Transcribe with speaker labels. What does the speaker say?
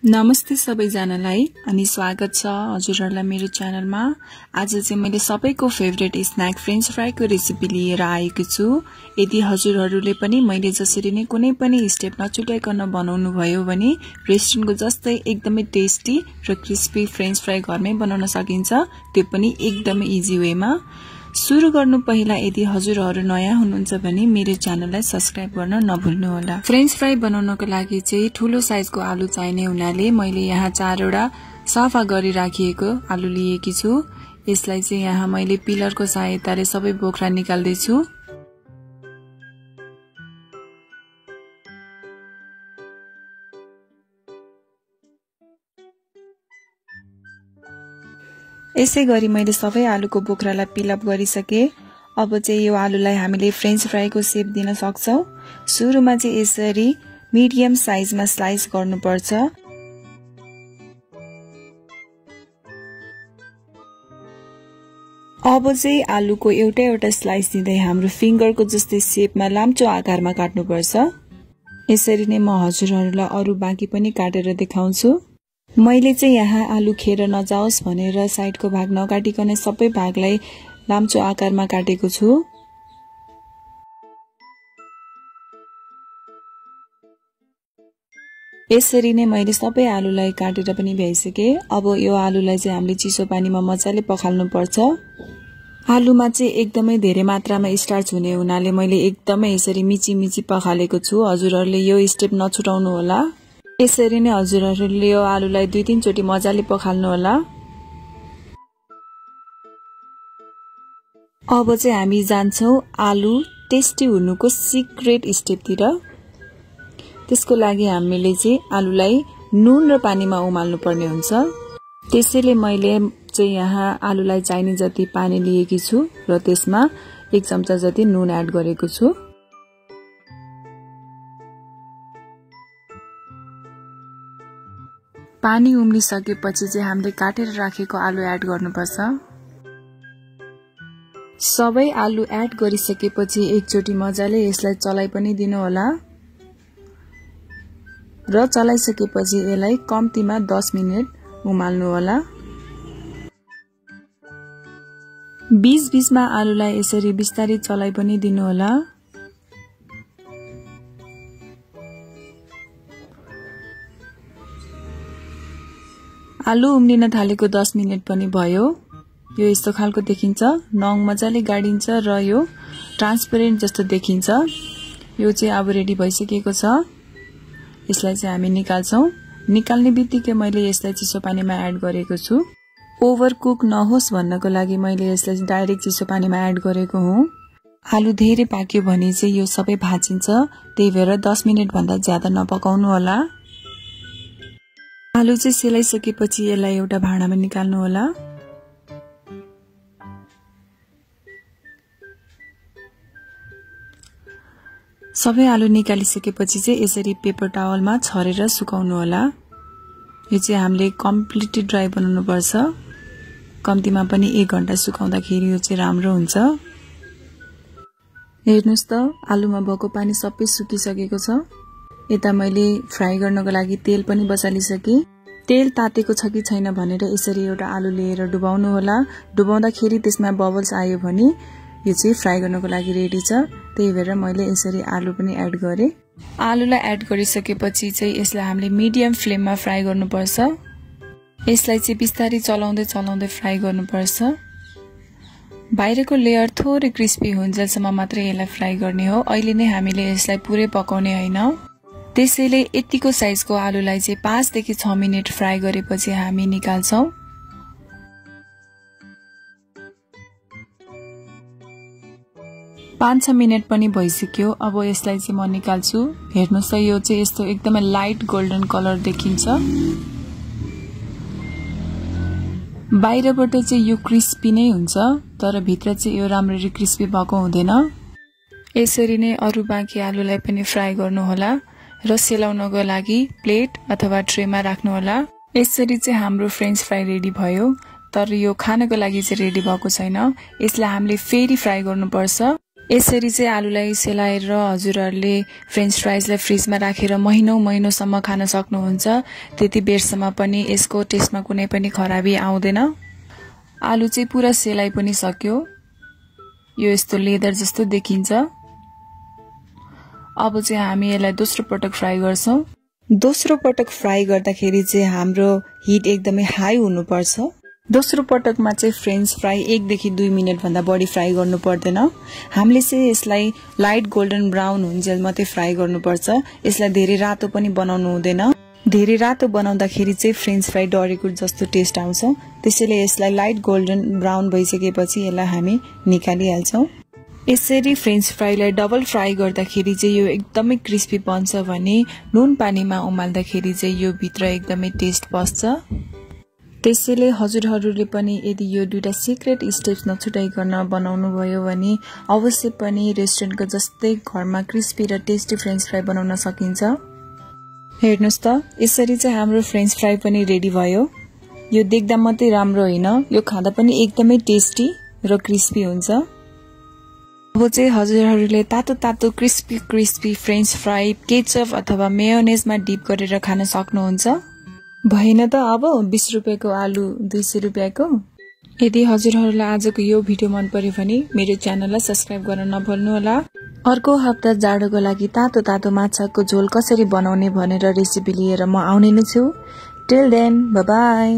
Speaker 1: नमस्ते सबैजनालाई अनि स्वागत छ हजुरहरुलाई मेरो च्यानलमा। आज चाहिँ मैले सबैको फेभरेट स्न्याक फ्रेन्च फ्राईको रेसिपी लिएर आएको छु। यदि हजुरहरुले पनि मैले जसरी नै कुनै पनि स्टेप नछुटाइकन बनाउनु भयो भने रेस्टुरेन्टको जस्तै एकदमै टेस्टी र क्रिस्पी फ्रेन्च फ्राई घरमै बनाउन सकिन्छ, त्यो पनि एकदमै इजी वेमा। सुरु गर्नु पहिला यदि हजुरहरु नयाँ हुनुहुन्छ भने मेरो च्यानललाई सब्स्क्राइब गर्न नभुल्नु होला। फ्रेन्च फ्राई बनाउनको लागि चाहिँ ठूलो साइजको आलु चाहिने हुनाले मैले यहाँ 4 वटा सफा गरी राखिएको आलु लिएकी छु। यसलाई चाहिँ यहाँ मैले पिलरको सहायताले सबै बोक्रा निकाल्दै छु। यसै गरी मैले सबै आलुको बोक्रालाई पिल अप गरिसके। अब चाहिँ यो आलुलाई हामीले फ्रेन्च फ्राईको शेप दिन सक्छौं। सुरुमा चाहिँ यसरी मिडियम साइजमा स्लाइस गर्नुपर्छ। अब चाहिँ आलुको एउटा स्लाइस दिँदै हाम्रो फिंगरको जस्तै शेपमा लाम्चो आकारमा काट्नुपर्छ। यसरी नै म हजुरहरुलाई अरु बाँकी पनि काटेर देखाउँछु। मैले चाहिँ यहाँ आलु खेर नजाओस् भनेर साइडको भाग नकाटिकन सबै भागलाई लाम्चो आकारमा काटेको छु। यसरी नै मैले सबै आलुलाई काटेर पनि भ्याइसके। अब यो आलुलाई चाहिँ हामीले चिसो पानीमा मजाले पखाल्नु पर्छ। आलुमा चाहिँ एकदमै धेरै मात्रामा स्टार्च हुने हुनाले मैले एकदमै यसरी मिची पखालेको छु। हजुरहरुले यो स्टेप नछुटाउनु होला। यसरी नै हजुरहरुले यो आलुलाई 2-3 चोटी मजाले पखाल्नु होला। अब चाहिँ हामी जान्छौं आलु टेस्टी हुनुको सिक्रेट स्टेपतिर। त्यसको लागि हामीले चाहिँ आलुलाई नुन र पानीमा उमाल्नु पर्ने हुन्छ। त्यसैले मैले चाहिँ यहाँ आलुलाई चाहिने जति पानी लिएकी छु र त्यसमा 1 चम्चा जति नुन एड गरेको छु। पानी उम्लिसकेपछि चाहिँ हामीले काटेर राखेको आलु एड गर्नुपर्छ। सबै आलु एड गरिसकेपछि एकचोटी मजाले यसलाई चलाइ पनि दिनु होला र चलाइसकेपछि यसलाई कम्तीमा 10 मिनेट उमाल्नु होला। बीचमा आलुलाई यसरी बिस्तारै चलाइ पनि दिनु होला। आलु उम्लिन थालेको 10 मिनेट पनि भयो। यो यस्तो खालको देखिन्छ, नङ मजाले गाडिन्छ र यो ट्रान्सपेरेन्ट जस्तो देखिन्छ। यो चाहिँ अब रेडी भइसकेको छ। यसलाई चाहिँ हामी निकाल्छौं। निकाल्ने बित्तिकै मैले यसलाई चिसो पानीमा एड गरेको छु। ओभर कुक नहोस् भन्नको लागि मैले यसलाई डाइरेक्ट चिसो पानीमा एड गरेको हुँ। आलु धेरै पाक्यो भने चाहिँ यो सबै भाँचिन्छ, त्यही भएर 10 मिनेट भन्दा ज्यादा नपकाउनु होला। आलु चाहिँ सेलाइसकेपछि यसलाई एउटा भाँडामा निकाल्नु होला। सबै आलु निकालिसकेपछि चाहिँ यसरी पेपर टावलमा छरेर सुकाउनु होला। यो चाहिँ हामीले कम्प्लिटली ड्राई बनाउनु पर्छ। कम्तीमा पनि 1 घण्टा सुकाउँदाखेरि यो चाहिँ राम्रो हुन्छ। हेर्नुस् त आलुमा भएको पानी सबै सुकिसकेको छ। यता मैले फ्राई गर्नको लागि तेल पनि बसालिसके। तेल तातेको छ कि छैन भनेर यसरी एउटा आलु लिएर डुबाउनु होला। डुबाउँदाखेरि त्यसमा बबल्स आयो भने यो चाहिँ फ्राई गर्नको लागि रेडी छ। त्यही भएर मैले यसरी आलु पनि एड गरे। आलुलाई एड गरिसकेपछि चाहिँ यसलाई हामीले मिडियम फ्लेममा फ्राई गर्नुपर्छ। यसलाई चाहिँ बिस्तारै चलाउँदै फ्राई गर्नुपर्छ। बाहिरको लेयर थोरै क्रिस्पी हुन्जेलसम्म मात्रै यसलाई फ्राई गर्ने हो। अहिले नै हामीले यसलाई पुरै पकाउने हैन। त्यसैले यतिको साइजको आलुलाई चाहिँ 5 देखि 6 मिनेट फ्राई गरेपछि हामी निकाल्छौं। 5-6 मिनेट पनि भइसक्यो। अब यसलाई चाहिँ म निकाल्छु। हेर्नुस् त यो चाहिँ यस्तो एकदमै लाइट गोल्डन कलर देखिन्छ। बाहिरबाट चाहिँ यो क्रिस्पी नै हुन्छ, तर भित्र चाहिँ यो राम्ररी क्रिस्पी भएको हुँदैन। यसरी नै अरु बाँकी आलुलाई पनि फ्राई गर्नु होला र सेलाउनको लागि प्लेट अथवा ट्रेमा राख्नु होला। यसरी चाहिँ हाम्रो फ्रेन्च फ्राई रेडी भयो। तर यो खानको लागि चाहिँ रेडी भएको छैन। यसलाई हामीले फेरि फ्राई गर्नुपर्छ। यसरी चाहिँ आलुलाई सेलाएर हजुरहरूले फ्रेन्च फ्राइजलाई फ्रिजमा राखेर महिनौसम्म खान सक्नुहुन्छ। त्यति बेरसम्म पनि यसको टेस्टमा कुनै पनि खराबी आउँदैन। आलु चाहिँ पुरा सेलाइ पनि सक्यो। यो यस्तो लेदर जस्तो देखिन्छ। अब चाहिँ हामी यसलाई दोस्रो पटक फ्राई गर्छौं। दोस्रो पटक फ्राई गर्दाखेरि चाहिँ हाम्रो हिट एकदमै हाई हुनुपर्छ। दोस्रो पटकमा चाहिँ फ्रेन्च फ्राई 1 देखि 2 मिनेट भन्दा बढी फ्राई गर्नु पर्दैन। हामीले चाहिँ यसलाई लाइट गोल्डन ब्राउन हुन्जेल मात्रै फ्राई गर्नुपर्छ। यसलाई धेरै रातो पनि बनाउनु हुँदैन। धेरै रातो बनाउँदाखेरि चाहिँ फ्रेन्च फ्राई डरेको जस्तो टेस्ट आउँछ। त्यसैले यसलाई लाइट गोल्डन ब्राउन भइसकेपछि यसलाई हामी निकालिहाल्छौं। यसरी फ्रेन्च फ्राईलाई डबल फ्राई गर्दाखेरि चाहिँ यो एकदमै क्रिस्पी बन्छ भने नुन पानीमा उमाल्दाखेरि चाहिँ यो भित्र एकदमै टेस्ट पस्छ। त्यसैले हजुरहरूले पनि यदि यो दुईटा सिक्रेट स्टेप्स नछुटाइकन बनाउनु भयो भने अवश्य पनि रेस्टुरेन्टको जस्तै घरमा क्रिस्पी र टेस्टी फ्रेन्च फ्राई बनाउन सकिन्छ। हेर्नुस् त, यसरी चाहिँ हाम्रो फ्रेन्च फ्राई पनि रेडी भयो। यो देख्दा मात्रै राम्रो होइन, यो खाँदा पनि एकदमै टेस्टी र क्रिस्पी हुन्छ। अब चाहिँ हजुरहरूले तातो क्रिस्पी फ्रेन्च फ्राई केचप अथवा मेयोनेजमा डिप गरेर खान सक्नुहुन्छ। भएन त अब 20 रुपैयाँको आलु 200 रुपैयाँको। यदि हजुरहरूलाई आजको यो भिडियो मन पर्यो भने मेरो च्यानललाई सब्स्क्राइब गर्न नभुल्नुहोला। अर्को हप्ता जाडोको लागि तातो माछाको झोल कसरी बनाउने भनेर रेसिपी लिएर म आउने नै छु। Till then, bye by.